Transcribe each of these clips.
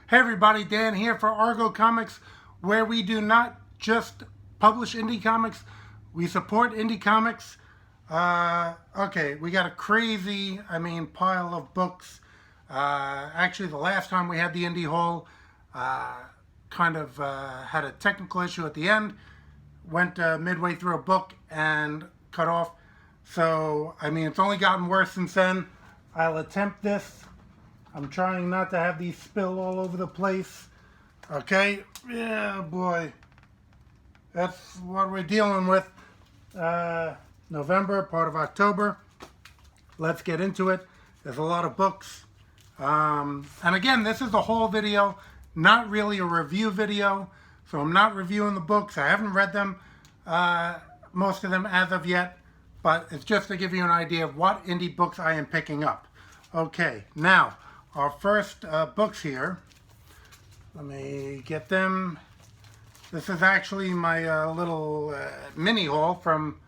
Hey everybody, Dan here for Argo Comics, where we do not just publish indie comics, we support indie comics. Okay, we got a crazy, pile of books. Actually, the last time we had the indie haul, had a technical issue at the end, went midway through a book and cut off. So, it's only gotten worse since then. I'll attempt this. I'm trying not to have these spill all over the place. Okay? Yeah, boy. That's what we're dealing with. November, part of October. Let's get into it. There's a lot of books. And again, this is a haul video, not really a review video. So I'm not reviewing the books. I haven't read them, most of them as of yet. But it's just to give you an idea of what indie books I am picking up. Okay, now, our first books here, let me get them. This is actually my little mini haul from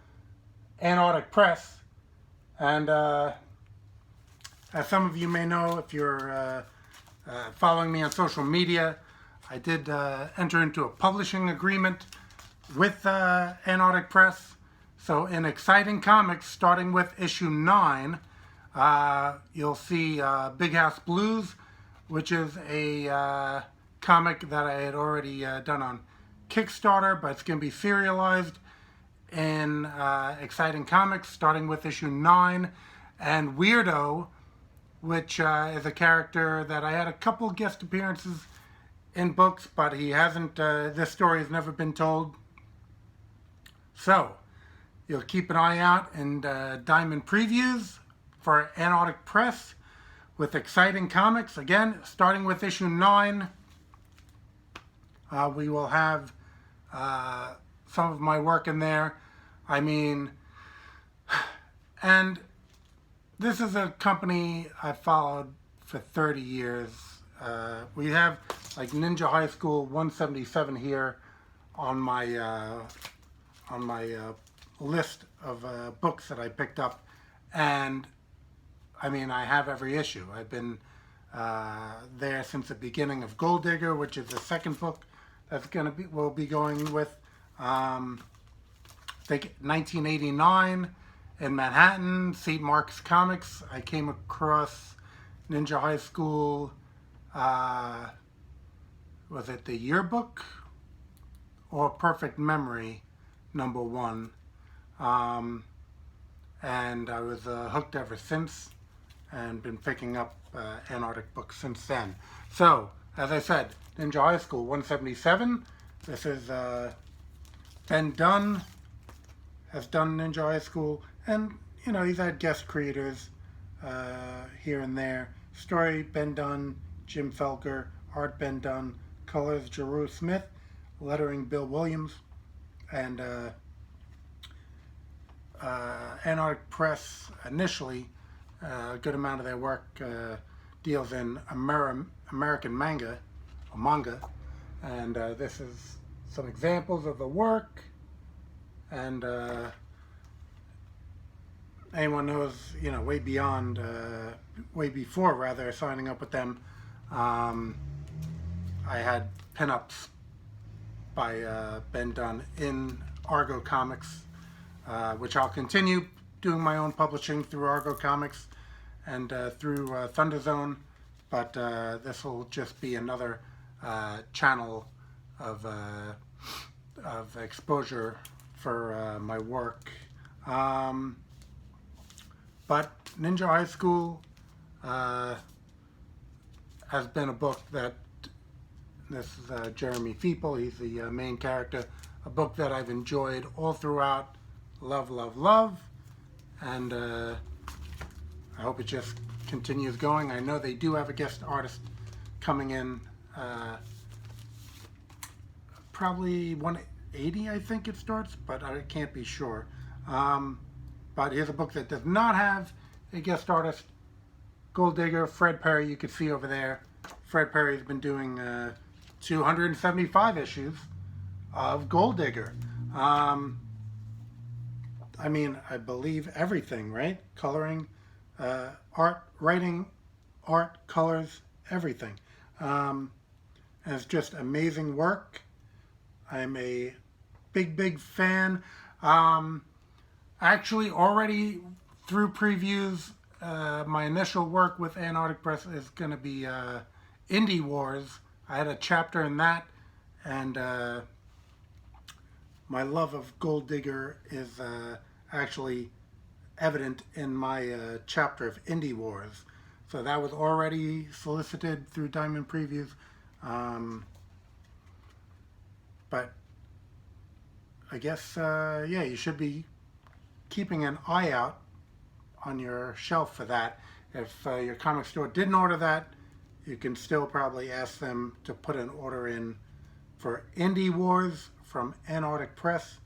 Antarctic Press. And as some of you may know, if you're following me on social media, I did enter into a publishing agreement with Antarctic Press. So in Exciting Comics, starting with issue 9, you'll see Big House Blues, which is a comic that I had already done on Kickstarter, but it's going to be serialized in Exciting Comics, starting with issue 9. And Weirdo, which is a character that I had a couple guest appearances in books, but he hasn't, this story has never been told. So, you'll keep an eye out in Diamond Previews for Antarctic Press with Exciting Comics. Again, starting with issue 9, we will have some of my work in there. And this is a company I followed for 30 years. We have like Ninja High School 177 here on my list of books that I picked up, and I have every issue. I've been there since the beginning of Gold Digger, which is the second book that's we'll be going with. I think 1989 in Manhattan, St. Mark's Comics. I came across Ninja High School. Was it the yearbook or Perfect Memory #1? And I was hooked ever since, and been picking up Antarctic books since then. So, as I said, Ninja High School 177. This is Ben Dunn has done Ninja High School, and he's had guest creators here and there. Story Ben Dunn, Jim Felker, art Ben Dunn, colors Giroux Smith, lettering Bill Williams, and Antarctic Press initially, a good amount of their work deals in American manga, and this is some examples of the work. And anyone knows, way before rather signing up with them, I had pinups by Ben Dunn in Argo Comics, which I'll continue doing my own publishing through Argo Comics and through Thunder Zone, but this will just be another channel of exposure for my work. But Ninja High School has been a book that, this is Jeremy Feeple, he's the main character, a book that I've enjoyed all throughout. Love, love, love, and I hope it just continues going. I know they do have a guest artist coming in, probably 180 I think it starts, but I can't be sure. But here's a book that does not have a guest artist. Gold Digger, Fred Perry, you can see over there. Fred Perry's been doing 275 issues of Gold Digger. I believe everything, right? Coloring, art, writing, art, colors, everything. and it's just amazing work. I'm a big fan. Actually, already through previews, my initial work with Antarctic Press is going to be Indie Wars. I had a chapter in that, and my love of Gold Digger is actually evident in my chapter of Indie Wars. So that was already solicited through Diamond Previews. But I guess, yeah, you should be keeping an eye out on your shelf for that. If your comic store didn't order that, you can still probably ask them to put an order in for Indie Wars from Antarctic Press.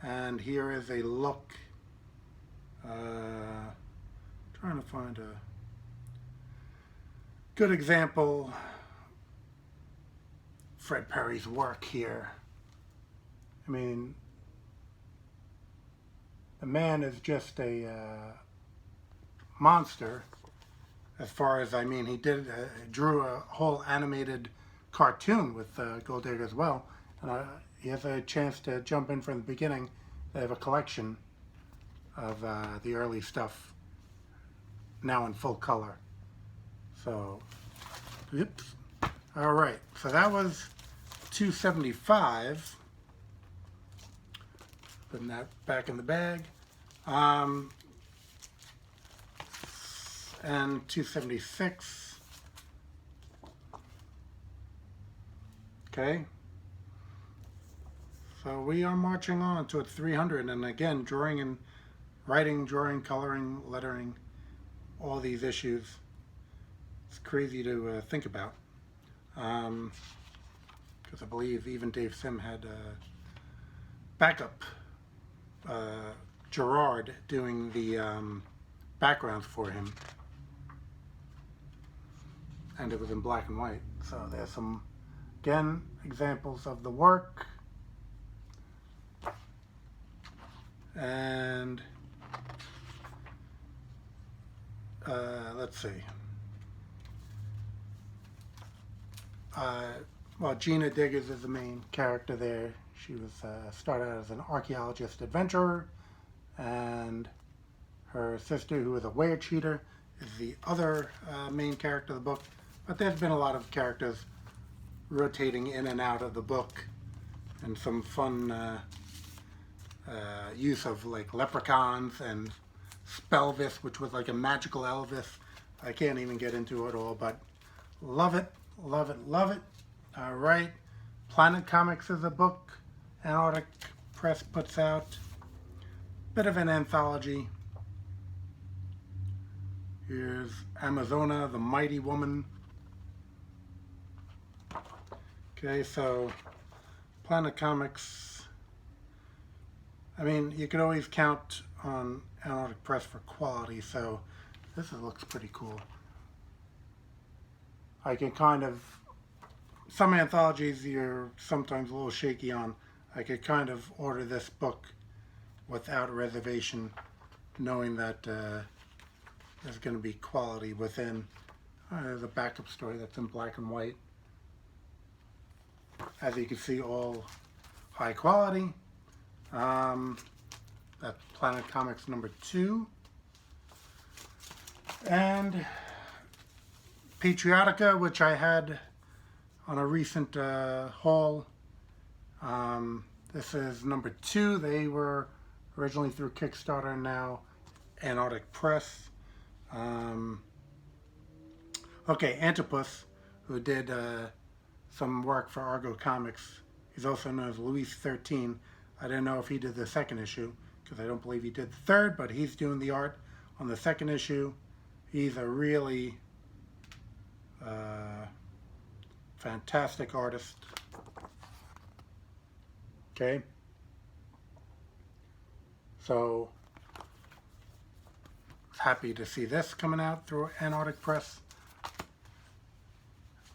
And here is a look. Trying to find a good example. Fred Perry's work here. I mean, the man is just a monster. As far as, I mean, he drew a whole animated cartoon with Gold Digger as well. And he has a chance to jump in from the beginning. They have a collection of the early stuff now in full color. So, oops. All right, so that was $275. Putting that back in the bag. And $276. Okay. So we are marching on to $300, and again, writing, drawing, coloring, lettering, all these issues. It's crazy to think about. Because I believe even Dave Sim had backup Gerard doing the backgrounds for him, and it was in black and white. So there's some, again, examples of the work. And let's see. Well, Gina Diggers is the main character there. She was started out as an archaeologist adventurer, and her sister, who is a were cheater, is the other main character of the book. But there's been a lot of characters rotating in and out of the book, and some fun use of like leprechauns and Spelvis, which was like a magical Elvis. I can't even get into it all, but love it, love it, love it. All right, Planet Comics is a book Antarctic Press puts out. Bit of an anthology. Here's Amazona, the Mighty Woman. Okay, so Planet Comics, I mean, you could always count on Antarctic Press for quality, so this looks pretty cool. I can kind of, some anthologies you're sometimes a little shaky on. I could kind of order this book without a reservation, knowing that there's going to be quality within. There's a backup story that's in black and white. As you can see, all high quality. That's Planet Comics #2. And Patriotica, which I had on a recent haul. This is #2. They were originally through Kickstarter, now Antarctic Press. Okay, Antipus, who did some work for Argo Comics. He's also known as Luis 13. I didn't know if he did the second issue, because I don't believe he did the third, but he's doing the art on the second issue. He's a really fantastic artist. Okay. So, happy to see this coming out through Antarctic Press.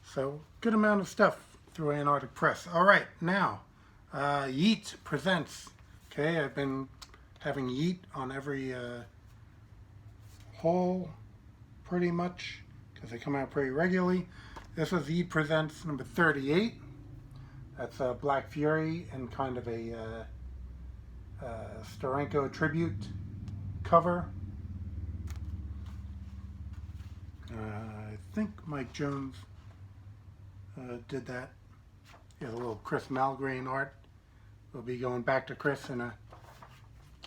So, good amount of stuff through Antarctic Press. All right, now, YEET presents. Okay, I've been having YEET on every haul, pretty much, because they come out pretty regularly. This was YEET Presents number 38. That's a Black Fury and kind of a Steranko tribute cover. I think Mike Jones did that. Yeah, the little Chris Malgrain art. We'll be going back to Chris in a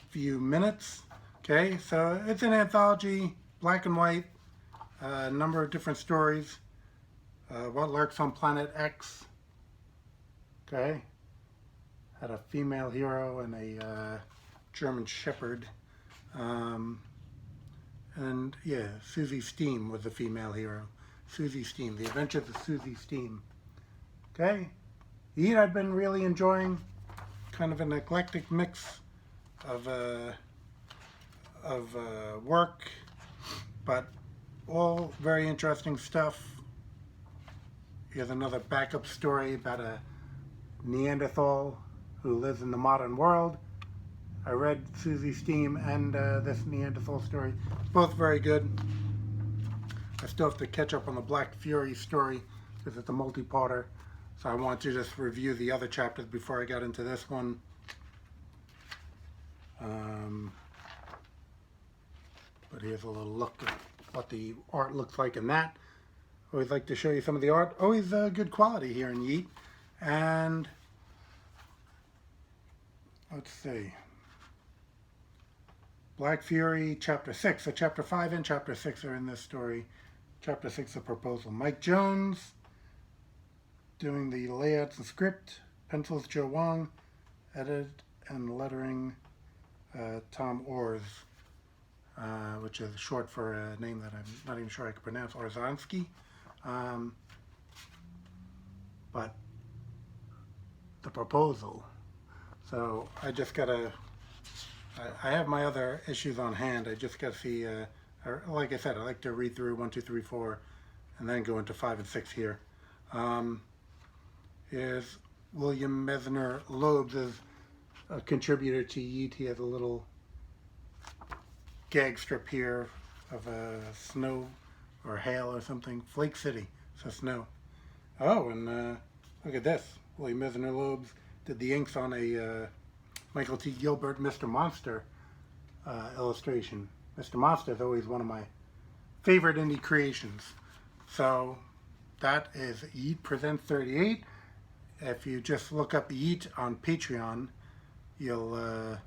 few minutes. Okay, so it's an anthology, black and white, a number of different stories. What Lurks on Planet X. Okay, had a female hero and a German Shepherd. And yeah, Susie Steam was the female hero. Susie Steam, The Adventures of Susie Steam. Okay, YEET I've been really enjoying. Kind of an eclectic mix of work, but all very interesting stuff. Here's another backup story about a Neanderthal who lives in the modern world. I read Susie Steam and this Neanderthal story. Both very good. I still have to catch up on the Black Fury story because it's a multi-parter. So I want to just review the other chapters before I got into this one. But here's a little look at what the art looks like in that. Always like to show you some of the art. Always good quality here in YEET. And let's see. Black Fury, Chapter 6. So Chapter 5 and Chapter 6 are in this story. Chapter 6, The Proposal. Mike Jones doing the layouts and script. Pencils, Joe Wong. Edit and lettering, Tom Ors, which is short for a name that I'm not even sure I can pronounce, Orzanski. But The Proposal. So I just gotta, I have my other issues on hand. I just gotta see, like I said, I like to read through 1, 2, 3, 4, and then go into 5 and 6 here. Is William Mesner Loebs is a contributor to YEET. He has a little gag strip here of snow or hail or something. Flake City, so snow. Oh, and look at this. William Mesner Loebs did the inks on a Michael T. Gilbert Mr. Monster illustration. Mr. Monster is always one of my favorite indie creations. So that is YEET Presents 38. If you just look up YEET on Patreon, you'll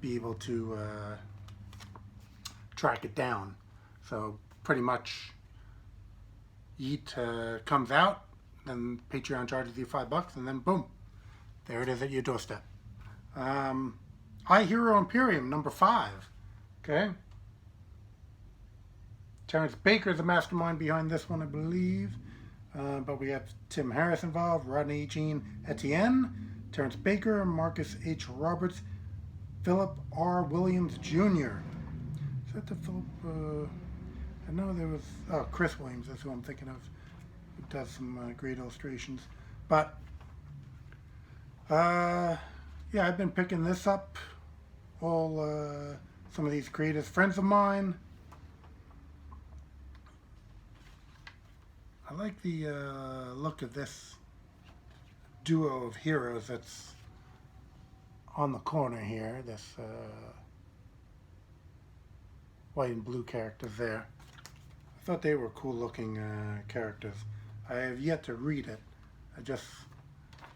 be able to track it down. So pretty much YEET comes out, then Patreon charges you $5, and then boom, there it is at your doorstep. I Hero Imperium, number 5. Okay. Terrence Baker is the mastermind behind this one, I believe. But we have Tim Harris involved, Rodney Jean Etienne, Terrence Baker, Marcus H. Roberts, Philip R. Williams Jr. Is that the Philip? I know there was, oh, Chris Williams, that's who I'm thinking of, who does some great illustrations. But, yeah, I've been picking this up, all, some of these creators, friends of mine. I like the look of this duo of heroes that's on the corner here, this white and blue characters there. I thought they were cool looking characters. I have yet to read it. I just,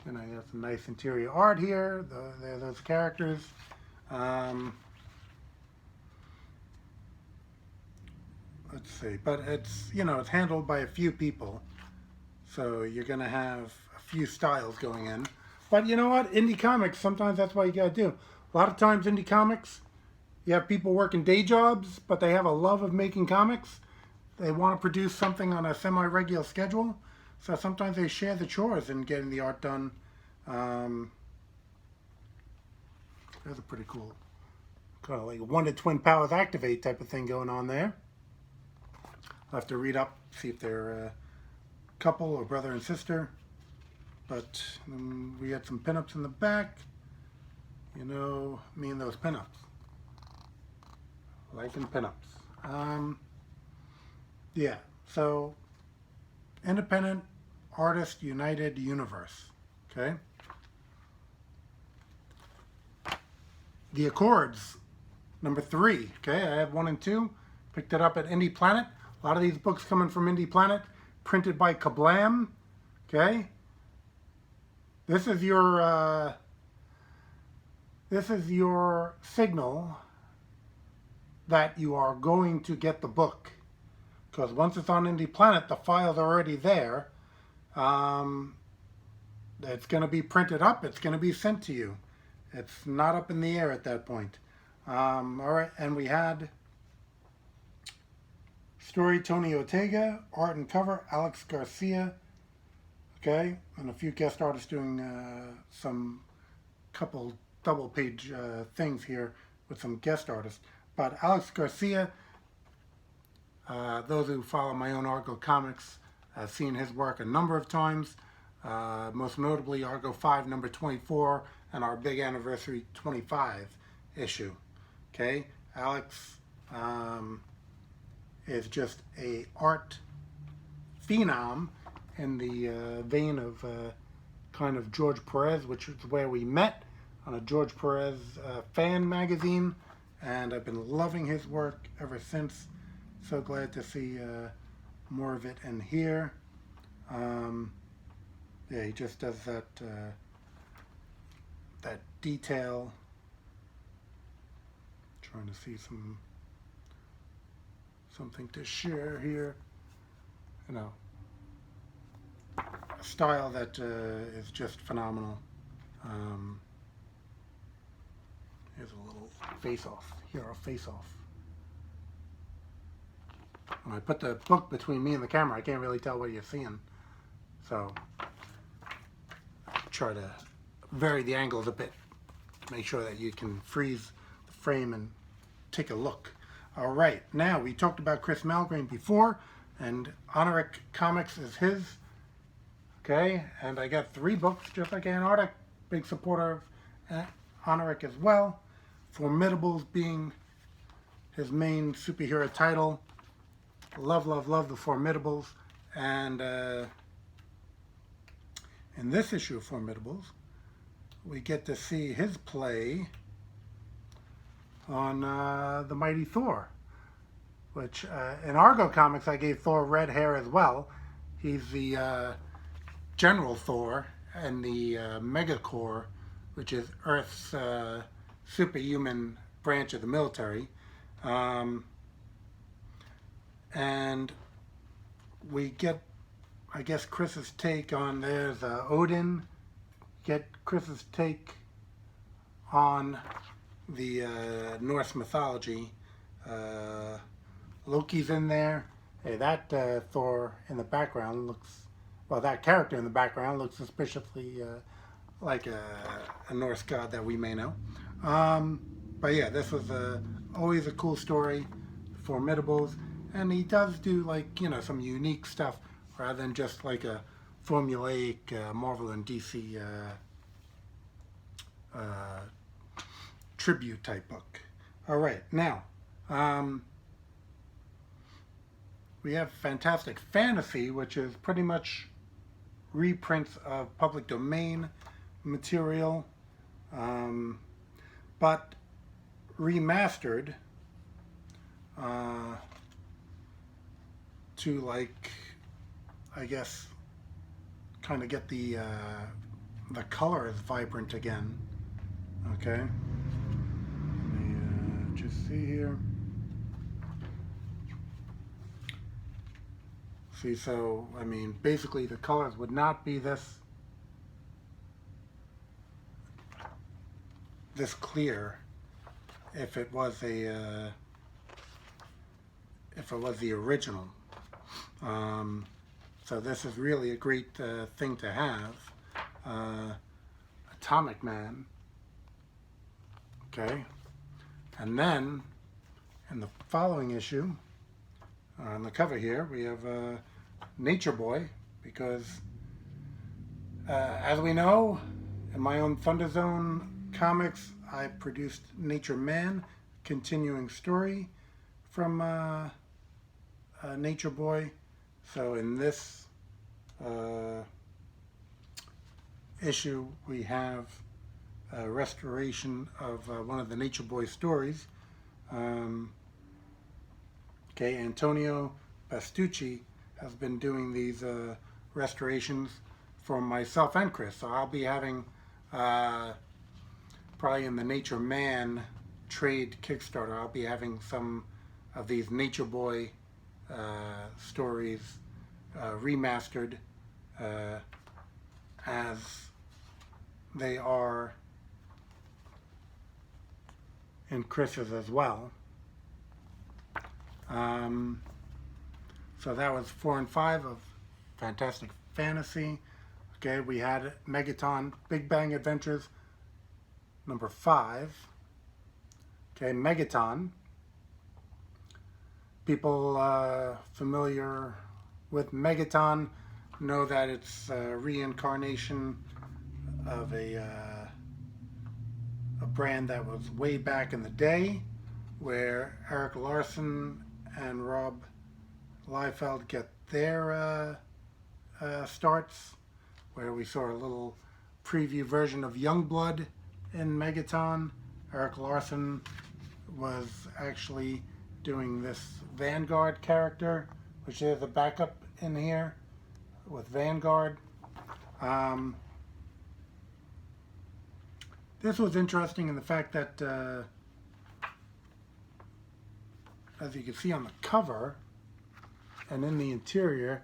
you know, you have some nice interior art here, there are those characters. Let's see, but it's, you know, it's handled by a few people, so you're gonna have a few styles going in. But you know what, indie comics, sometimes that's what you gotta do. A lot of times indie comics, you have people working day jobs, but they have a love of making comics. They want to produce something on a semi-regular schedule, so sometimes they share the chores in getting the art done. That's a pretty cool, kind of like Wonder Twin Powers Activate type of thing going on there. I'll have to read up, see if they're a couple or brother and sister. But we had some pinups in the back. You know, me and those pinups. Liking pinups. Yeah, so Independent Artist United Universe. Okay. The Accords, number 3. Okay, I have 1 and 2. Picked it up at Indie Planet. A lot of these books coming from Indie Planet, printed by Kablam. Okay. This is your signal that you are going to get the book. Because once it's on Indie Planet, the files are already there. It's going to be printed up. It's going to be sent to you. It's not up in the air at that point. All right, and we had story Tony Ortega, art and cover Alex Garcia. Okay, and a few guest artists doing some couple double page things here with some guest artists. But Alex Garcia, those who follow my own Argo comics, I've seen his work a number of times, most notably Argo 5 number 24 and our big anniversary 25 issue. Okay, Alex is just a art phenom in the vein of kind of George Perez, which is where we met on a George Perez fan magazine, and I've been loving his work ever since. So glad to see more of it in here. Yeah, he just does that that detail. Trying to see something to share here. You know, a style that is just phenomenal. Here's a little face-off. Here, a face-off. When I put the book between me and the camera, I can't really tell what you're seeing. So, try to vary the angles a bit to make sure that you can freeze the frame and take a look. All right, now we talked about Chris Malgreen before, and Oniric Comics is his. Okay, and I got 3 books, just like Antarctic, big supporter of Oniric as well. Formidables being his main superhero title. Love, love, love the Formidables. And in this issue of Formidables, we get to see his play on the Mighty Thor, which in Argo Comics I gave Thor red hair as well. He's the General Thor and the Megacorps, which is Earth's superhuman branch of the military. And we get, I guess, Chris's take on, there's Odin, get Chris's take on the Norse mythology. Loki's in there. Hey, that Thor in the background looks, well, that character in the background looks suspiciously like a Norse god that we may know. But yeah, this was always a cool story, Formidables. And he does do, like, you know, some unique stuff rather than just like a formulaic Marvel and DC tribute type book. All right, now we have Fantastic Fantasy, which is pretty much reprints of public domain material, but remastered to, like, I guess, kind of get the color as vibrant again. Okay, let me just see here. See, so I mean, basically the colors would not be this clear if it was the original. So this is really a great thing to have. Atomic Man. Okay, and then in the following issue, on the cover here, we have Nature Boy, because as we know, in my own Thunder Zone comics, I produced Nature Man, continuing story from Nature Boy. So in this issue, we have a restoration of one of the Nature Boy stories. Okay, Antonio Bastucci has been doing these restorations for myself and Chris. So I'll be having probably in the Nature Man trade Kickstarter, I'll be having some of these Nature Boy stories remastered as they are in Chris's as well. So that was 4 and 5 of Fantastic Fantasy. Okay, we had Megaton Big Bang Adventures number 5. Okay, Megaton. People familiar with Megaton know that it's a reincarnation of a brand that was way back in the day, where Eric Larson and Rob Liefeld get their starts, where we saw a little preview version of Youngblood in Megaton. Eric Larson was actually doing this Vanguard character, which is a backup in here with Vanguard. This was interesting in the fact that as you can see on the cover and in the interior,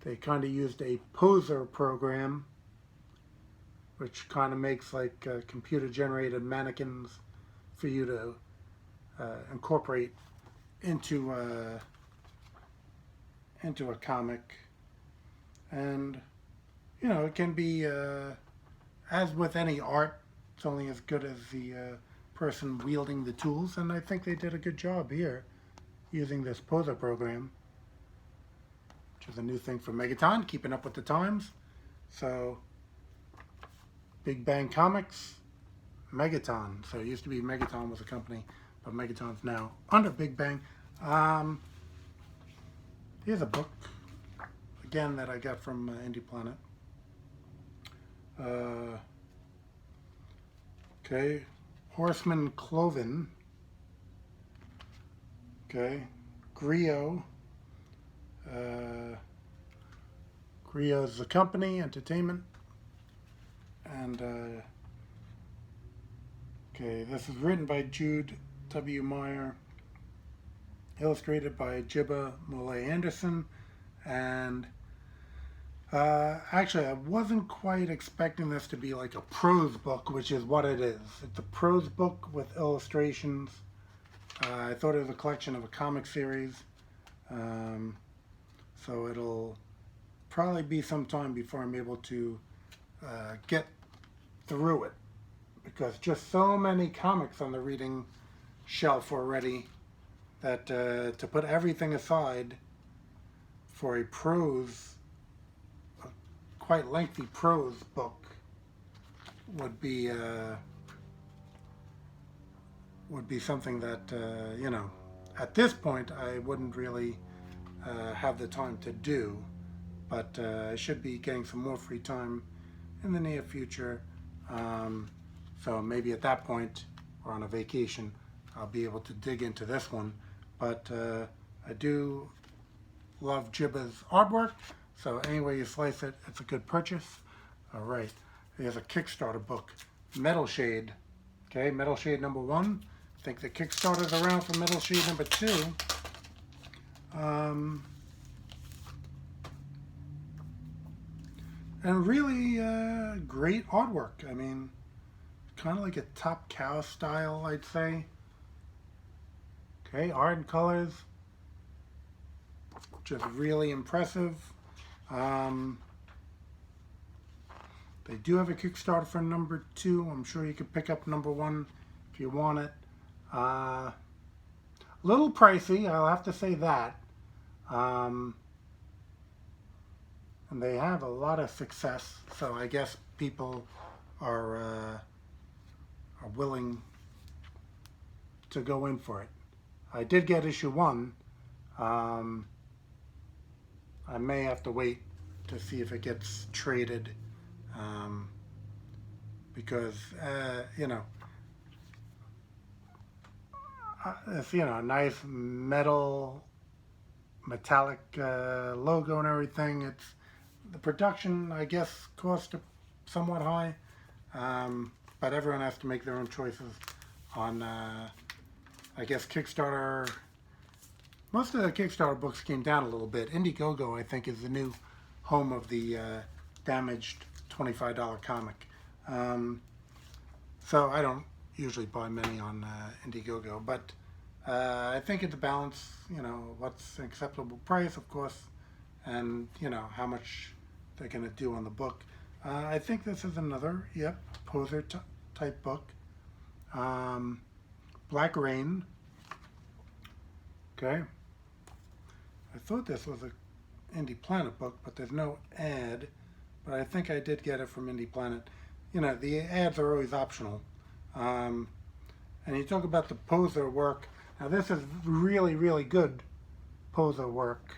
they kind of used a poser program, which kind of makes like computer generated mannequins for you to incorporate into a comic. And you know, it can be as with any art, it's only as good as the person wielding the tools, and I think they did a good job here using this poser program, which is a new thing for Megaton, keeping up with the times. So Big Bang Comics, Megaton. So it used to be Megaton was a company, but Megaton's now under Big Bang. Here's a book, again, that I got from Indie Planet. Okay, Horseman Cloven. Okay, Griot. Griot's the company, entertainment. And, okay, this is written by Jude W. Meyer, illustrated by Jibba Molay Anderson, and actually I wasn't quite expecting this to be like a prose book, which is what it is. It's a prose book with illustrations. I thought it was a collection of a comic series, so it'll probably be some time before I'm able to get through it, because just so many comics on the reading shelf already that to put everything aside for a quite lengthy prose book would be something that you know, at this point I wouldn't really have the time to do, but I should be getting some more free time in the near future, so maybe at that point, or on a vacation, I'll be able to dig into this one. But I do love Jibba's artwork, so any way you slice it, it's a good purchase. All right, here's a Kickstarter book, Metal Shade. Okay, Metal Shade number 1. I think the Kickstarter's around for Metal Shade number 2. And really great artwork. I mean, kind of like a Top Cow style, I'd say. Okay, art and colors, just really impressive. They do have a Kickstarter for number 2. I'm sure you could pick up number 1 if you want it. A little pricey, I'll have to say that. And they have a lot of success, so I guess people are willing to go in for it. I did get issue 1. I may have to wait to see if it gets traded, because it's a nice metallic logo and everything. It's the production, I guess, cost somewhat high, but everyone has to make their own choices on, I guess, Kickstarter. Most of the Kickstarter books came down a little bit. Indiegogo, I think, is the new home of the damaged $25 comic. So I don't usually buy many on Indiegogo, but I think it's a balance, what's an acceptable price, of course, and, how much they're going to do on the book. I think this is another, poser type book. Black Rain. Okay. I thought this was a Indie Planet book, but there's no ad. But I think I did get it from Indie Planet. The ads are always optional. And you talk about the poser work. Now this is really, really good poser work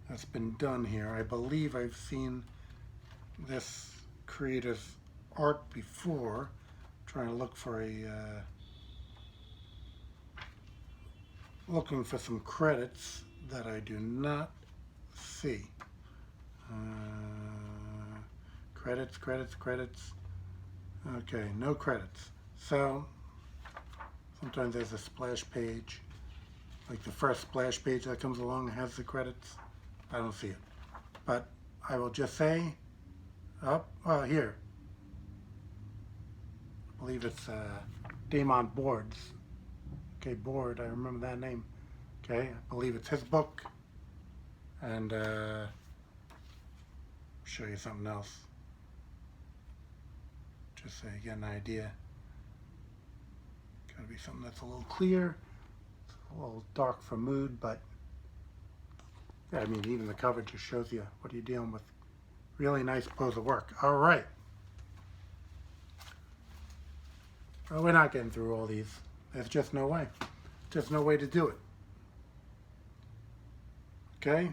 that's been done here. I believe I've seen this creator's art before. I'm trying to look for looking for some credits that I do not see. Credits. Okay, no credits. So sometimes there's a splash page, like the first splash page that comes along has the credits. I don't see it, but I will just say, here. I believe it's Damon Boards. Okay, Board, I remember that name. Okay, I believe it's his book. And show you something else, just so you get an idea. Gotta be something that's a little clear. It's a little dark for mood, but yeah, I mean, even the cover just shows you what you're dealing with. Really nice poser work. All right. Well, we're not getting through all these. There's just no way. Just no way to do it. Okay.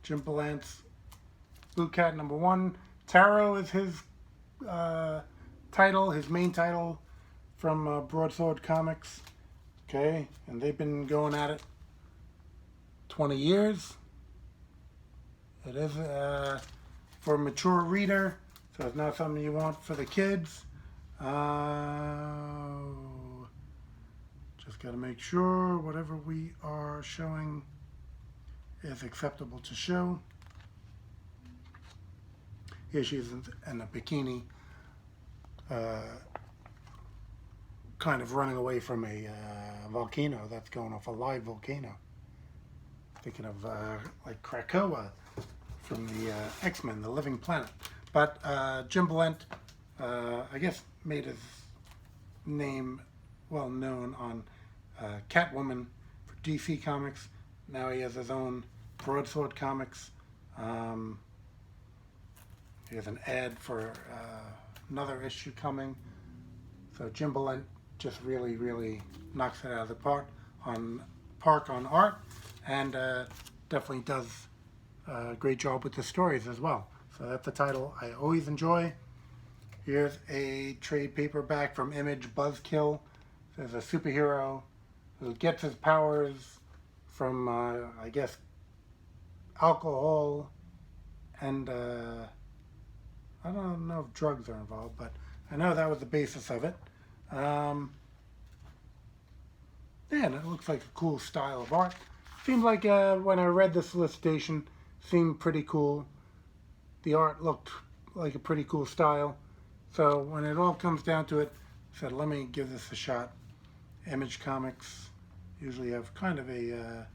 Jim Ballant's Blue Cat #1. Tarot is his title, his main title from Broadsword Comics. Okay, and they've been going at it 20 years. It is for a mature reader, so it's not something you want for the kids. Just got to make sure whatever we are showing is acceptable to show. Here she is in a bikini, kind of running away from a volcano that's going off, a live volcano. Thinking of like Krakoa from the X-Men, the Living Planet. But Jim Ballant, I guess, made his name well known on Catwoman for DC Comics. Now he has his own Broadsword Comics. He has an ad for another issue coming. So Jim Ballant just really, really knocks it out of the park on art, and definitely does a great job with the stories as well. So that's a title I always enjoy. Here's a trade paperback from Image, Buzzkill. There's a superhero who gets his powers from, I guess, alcohol and I don't know if drugs are involved, but I know that was the basis of it. Yeah, and it looks like a cool style of art. Seemed like when I read the solicitation, seemed pretty cool. The art looked like a pretty cool style. So when it all comes down to it, I said, let me give this a shot. Image Comics usually have kind of a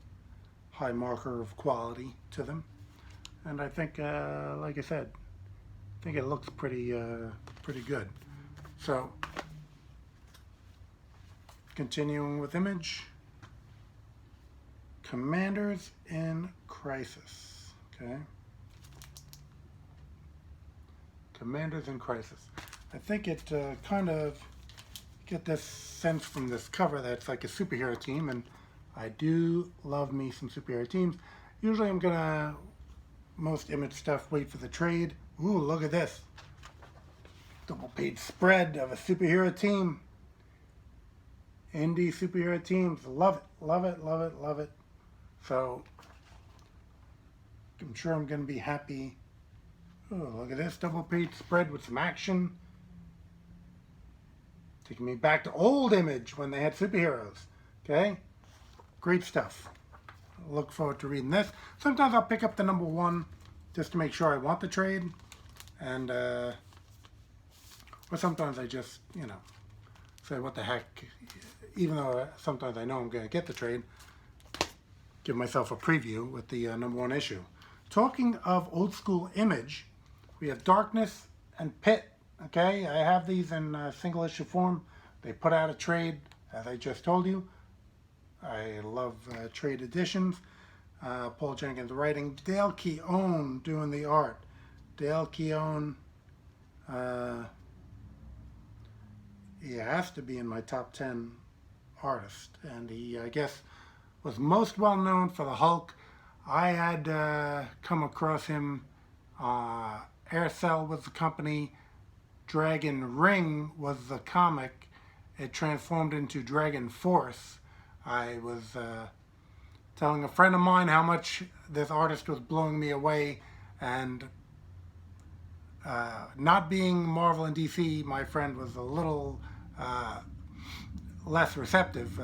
high marker of quality to them. And I think, like I said, I think it looks pretty good. So, continuing with Image, Commanders in Crisis. Okay. Commanders in Crisis. I think it kind of get this sense from this cover that it's like a superhero team, and I do love me some superhero teams. Usually I'm gonna, most Image stuff, wait for the trade. Ooh, look at this. Double page spread of a superhero team. Indie superhero teams. Love it, love it, love it, love it. So I'm sure I'm gonna be happy. Oh, look at this double page spread with some action. Taking me back to old Image when they had superheroes. Okay? Great stuff. Look forward to reading this. Sometimes I'll pick up the #1 just to make sure I want the trade. And, or sometimes I just, you know, say what the heck. Even though sometimes I know I'm going to get the trade, give myself a preview with the #1 issue. Talking of old school Image, we have Darkness and Pit. Okay, I have these in single issue form. They put out a trade, as I just told you. I love trade editions. Paul Jenkins writing. Dale Keown doing the art. Dale Keown, he has to be in my top 10 artists. And he, I guess, was most well known for the Hulk. I had come across him. Aircell was the company. Dragon Ring was the comic. It transformed into Dragon Force. I was telling a friend of mine how much this artist was blowing me away, and not being Marvel and DC, my friend was a little less receptive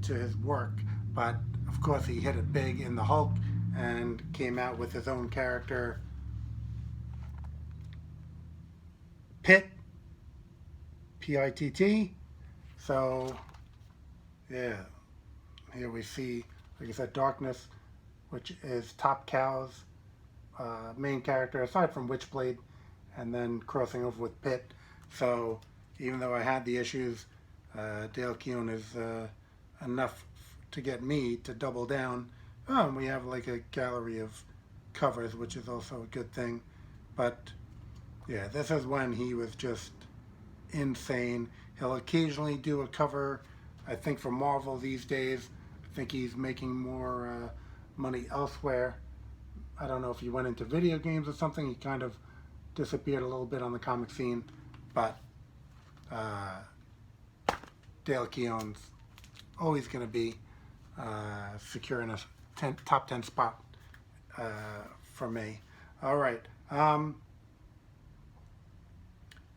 to his work, but of course he hit it big in the Hulk and came out with his own character, Pitt, P-I-T-T. So yeah, here we see, like I said, Darkness, which is Top Cow's main character, aside from Witchblade, and then crossing over with Pitt. So even though I had the issues, Dale Keown is enough to get me to double down. Oh, and we have like a gallery of covers, which is also a good thing. But yeah, this is when he was just insane. He'll occasionally do a cover, I think, for Marvel these days. I think he's making more money elsewhere. I don't know if he went into video games or something. He kind of disappeared a little bit on the comic scene. But Dale Keown's always going to be securing a top 10 spot for me. All right.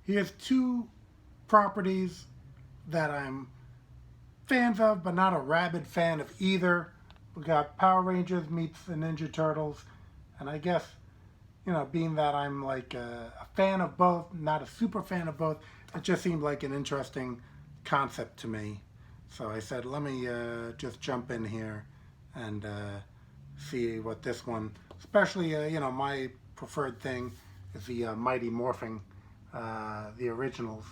Here's two properties that I'm fans of, but not a rabid fan of either. We got Power Rangers meets the Ninja Turtles, and I guess, you know, being that I'm like a fan of both, not a super fan of both, it just seemed like an interesting concept to me. So I said, let me just jump in here and see what this one, especially, you know, my preferred thing is the Mighty Morphing, the originals.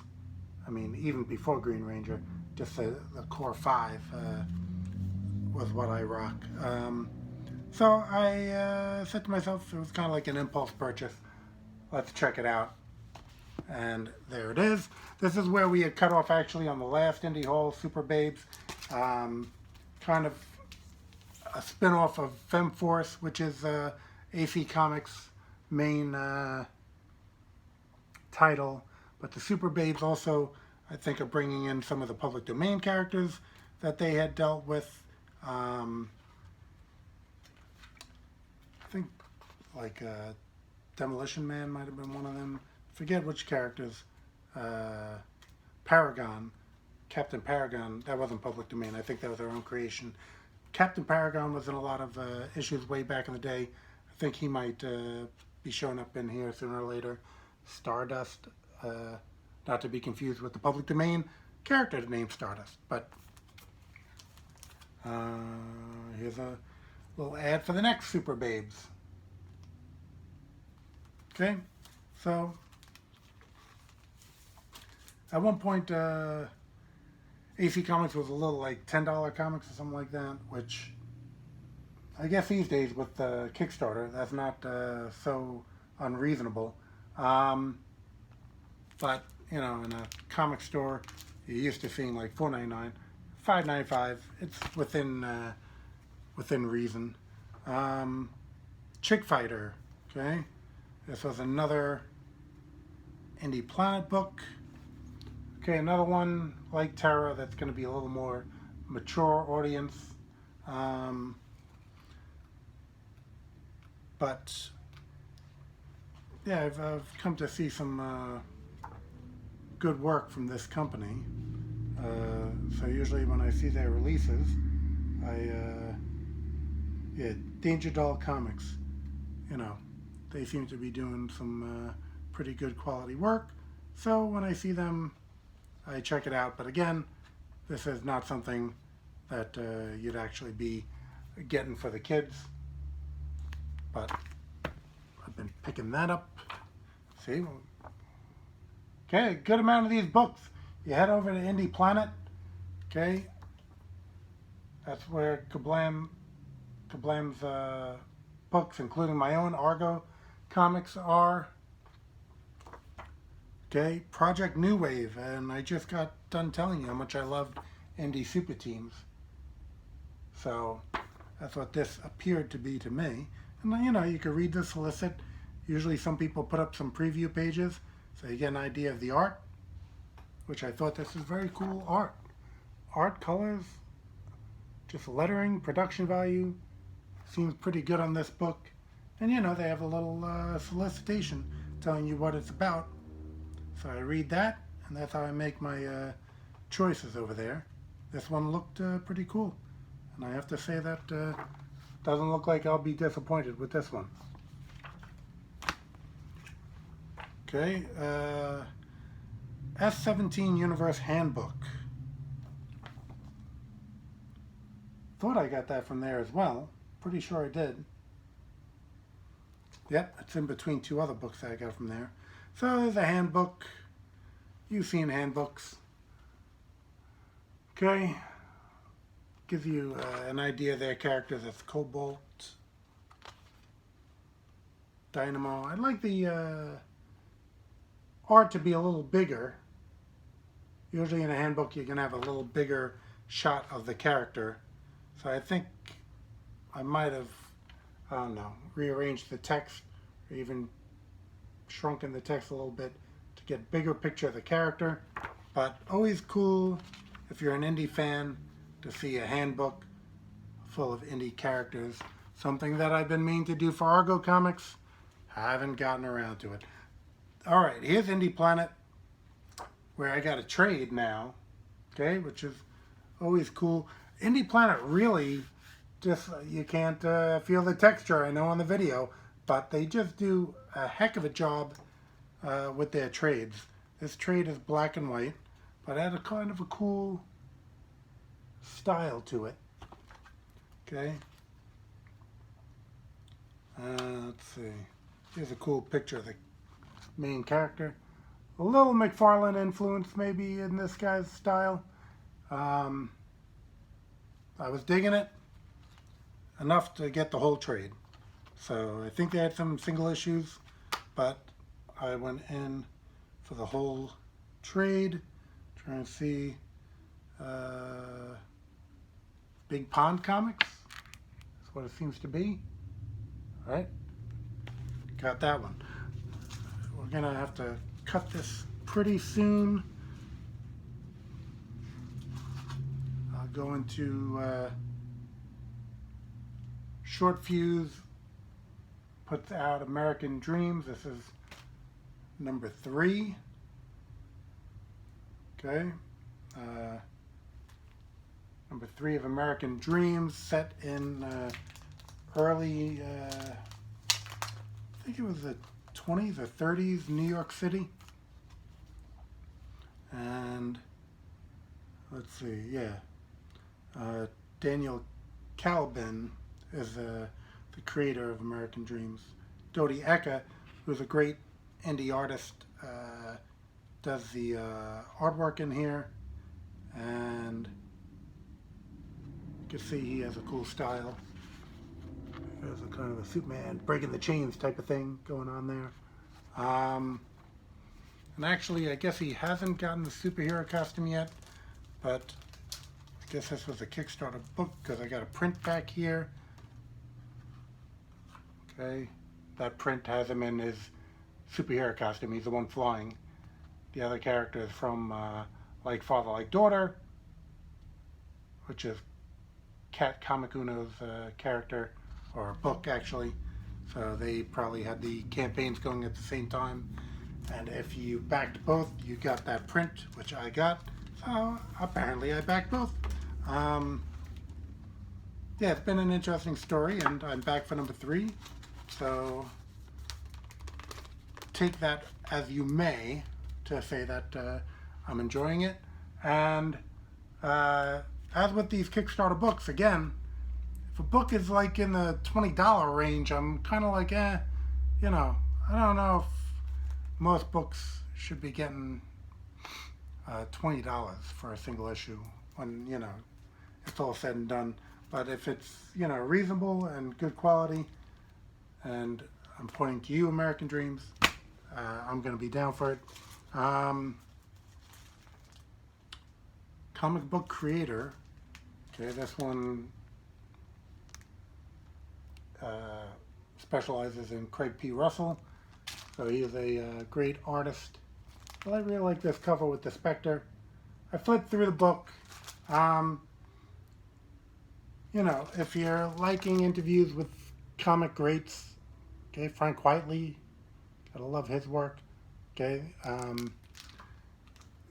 I mean, even before Green Ranger, just the core 5 was what I rock. So I said to myself, it was kind of like an impulse purchase. Let's check it out. And there it is. This is where we had cut off actually on the last indie haul, Super Babes. Kind of a spin-off of FemForce, which is AC Comics' main title. But the Super Babes also, I think, are bringing in some of the public domain characters that they had dealt with. I think like Demolition Man might have been one of them. Forget which characters. Paragon, Captain Paragon, that wasn't public domain. I think that was their own creation. Captain Paragon was in a lot of issues way back in the day. I think he might be showing up in here sooner or later. Stardust, not to be confused with the public domain character named Stardust. But here's a little ad for the next Super Babes. Okay, so at one point, AC Comics was a little like $10 comics or something like that, which I guess these days with Kickstarter, that's not so unreasonable. But, you know, in a comic store, you're used to seeing like $4.99, $5.95. It's within reason. Chick Fighter. Okay, this was another Indie Planet book. Okay, another one like Terra that's going to be a little more mature audience. But yeah, I've come to see some good work from this company. So usually when I see their releases, yeah, Danger Doll Comics, you know, they seem to be doing some pretty good quality work. So when I see them, I check it out. But again, this is not something that you'd actually be getting for the kids. But I've been picking that up. See? Okay, good amount of these books. You head over to Indie Planet. Okay, that's where Kablam's books, including my own Argo comics, are. Okay, Project New Wave, and I just got done telling you how much I loved Indie Super Teams. So that's what this appeared to be to me. And you know, you can read the solicit. Usually some people put up some preview pages so you get an idea of the art, which I thought this is very cool art. Art, colors, just lettering, production value, seems pretty good on this book. And you know, they have a little solicitation telling you what it's about. So I read that, and that's how I make my choices over there. This one looked pretty cool. And I have to say that doesn't look like I'll be disappointed with this one. Okay, S17 Universe Handbook. Thought I got that from there as well. Pretty sure I did. Yep, it's in between two other books that I got from there. So there's a handbook. You've seen handbooks. Okay. Gives you an idea of their characters. That's Cobalt, Dynamo. I'd like the art to be a little bigger. Usually in a handbook you're going to have a little bigger shot of the character. So I think I might have, I don't know, rearranged the text or even shrunken the text a little bit to get a bigger picture of the character. But always cool if you're an indie fan to see a handbook full of indie characters. Something that I've been meaning to do for Argo Comics. Haven't gotten around to it. Alright, here's Indie Planet, where I got a trade now, okay, which is always cool. Indie Planet really just, you can't feel the texture, I know on the video, but they just do a heck of a job with their trades. This trade is black and white, but it had a kind of a cool style to it. Okay. Let's see. Here's a cool picture of the main character. A little McFarlane influence maybe in this guy's style. I was digging it enough to get the whole trade. So I think they had some single issues, but I went in for the whole trade. Trying to see Big Pond Comics. That's what it seems to be. All right, got that one. We're gonna have to cut this pretty soon. I'll go into Short Fuse puts out American Dreams. This is number 3. Okay. Number 3 of American Dreams, set in early, I think it was the 20s or 30s, New York City. And let's see, yeah. Daniel Kalbin is the creator of American Dreams. Dodi Eka, who's a great indie artist, does the artwork in here. And you can see he has a cool style. There's a kind of a Superman breaking the chains type of thing going on there. And actually, I guess he hasn't gotten the superhero costume yet, but I guess this was a Kickstarter book because I got a print back here. Okay, that print has him in his superhero costume. He's the one flying. The other character is from Like Father, Like Daughter, which is Cat Kamicuno's character, or book actually. So they probably had the campaigns going at the same time. And if you backed both, you got that print, which I got. So apparently I backed both. Yeah, it's been an interesting story, and I'm back for number 3. So take that as you may to say that I'm enjoying it. And as with these Kickstarter books, again, if a book is like in the $20 range, I'm kind of like, you know, I don't know if most books should be getting $20 for a single issue when, you know, it's all said and done. But if it's, you know, reasonable and good quality, and I'm pointing to you, American Dreams, I'm going to be down for it. Comic book creator. Okay, this one specializes in Craig P. Russell. So he is a great artist. Well, I really like this cover with the Spectre. I flipped through the book. You know, if you're liking interviews with comic greats, okay, Frank Whiteley, gotta love his work, okay,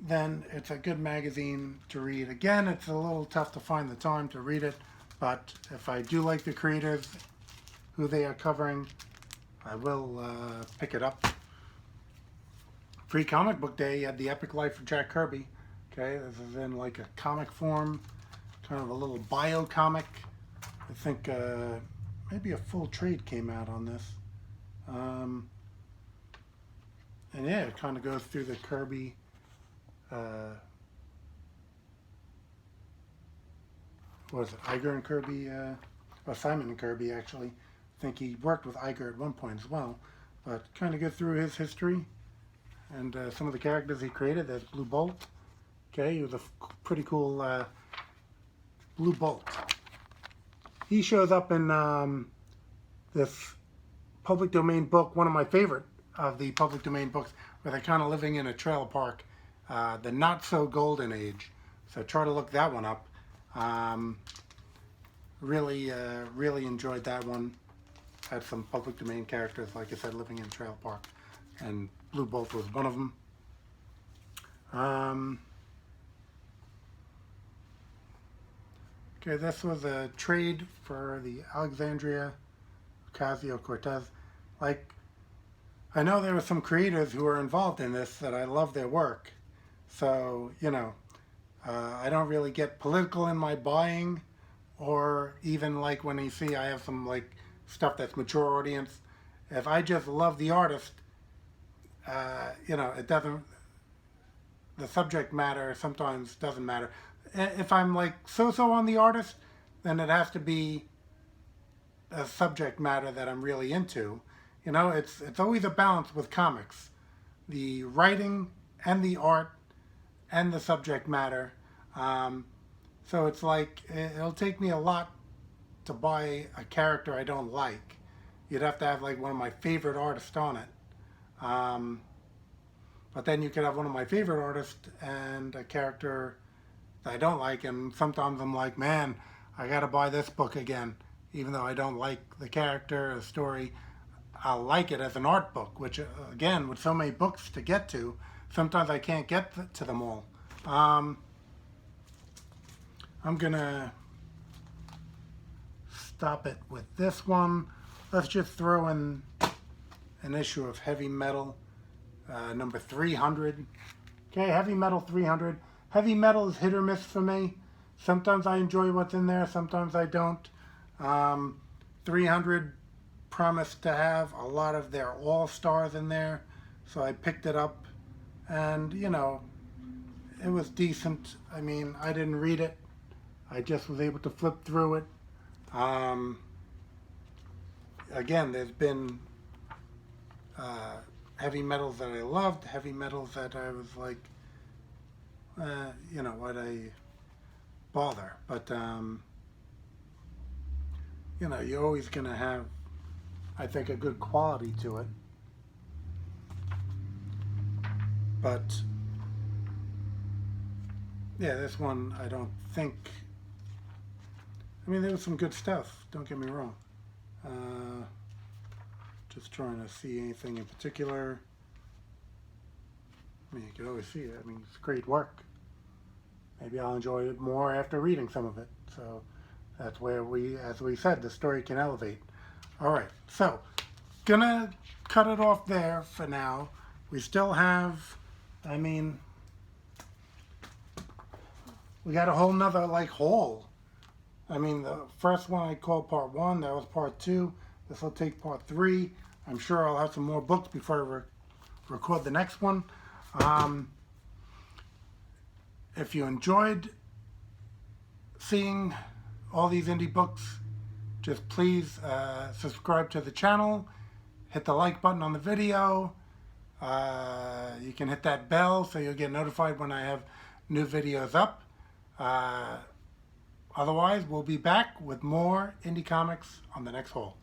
then it's a good magazine to read. Again, it's a little tough to find the time to read it, but if I do like the creators, who they are covering, I will pick it up. Free Comic Book Day, you had The Epic Life of Jack Kirby. Okay, this is in like a comic form, kind of a little bio comic. I think maybe a full trade came out on this. And yeah, it kind of goes through the Kirby what is it, Iger and Kirby, or Simon and Kirby actually. I think he worked with Iger at one point as well, but kind of go through his history and some of the characters he created. There's Blue Bolt. Okay, he was a pretty cool Blue Bolt. He shows up in this public domain book, one of my favorite of the public domain books, where they're kind of living in a trailer park, the Not So Golden Age. So try to look that one up. Really enjoyed that one. Had some public domain characters, like I said, living in a trailer park, and Blue Bolt was one of them. Okay, this was a trade for the Alexandria Ocasio-Cortez. Like, I know there were some creators who were involved in this that I love their work. So, you know, I don't really get political in my buying, or even like when you see I have some like stuff that's mature audience. If I just love the artist, you know, it doesn't, the subject matter sometimes doesn't matter. If I'm like so-so on the artist, then it has to be a subject matter that I'm really into. You know, it's always a balance with comics. The writing and the art and the subject matter. So it's like, it'll take me a lot to buy a character I don't like. You'd have to have like one of my favorite artists on it. But then you could have one of my favorite artists and a character that I don't like, and sometimes I'm like, man, I gotta buy this book again. Even though I don't like the character, the story, I'll like it as an art book, which again, with so many books to get to, sometimes I can't get to them all. I'm gonna stop it with this one. Let's just throw in an issue of Heavy Metal, number 300. Okay, Heavy Metal 300. Heavy Metal is hit or miss for me. Sometimes I enjoy what's in there, sometimes I don't. 300 promised to have a lot of their all-stars in there, so I picked it up, and you know, it was decent. I mean, I didn't read it, I just was able to flip through it. Again, there's been heavy metals that I loved, heavy metals that I was like, you know what, bother. But, you know, you're always going to have, I think, a good quality to it. But, yeah, this one, I don't think, I mean, there was some good stuff, don't get me wrong. Just trying to see anything in particular. I mean, you can always see it. I mean, it's great work. Maybe I'll enjoy it more after reading some of it. So that's where we, as we said, the story can elevate. All right, so gonna cut it off there for now. We still have, I mean, we got a whole nother like haul. I mean, the first one I called part 1, that was part 2. This will take part 3. I'm sure I'll have some more books before I record the next one. If you enjoyed seeing all these indie books, just please subscribe to the channel, hit the like button on the video. You can hit that bell so you'll get notified when I have new videos up. Otherwise, we'll be back with more indie comics on the next haul.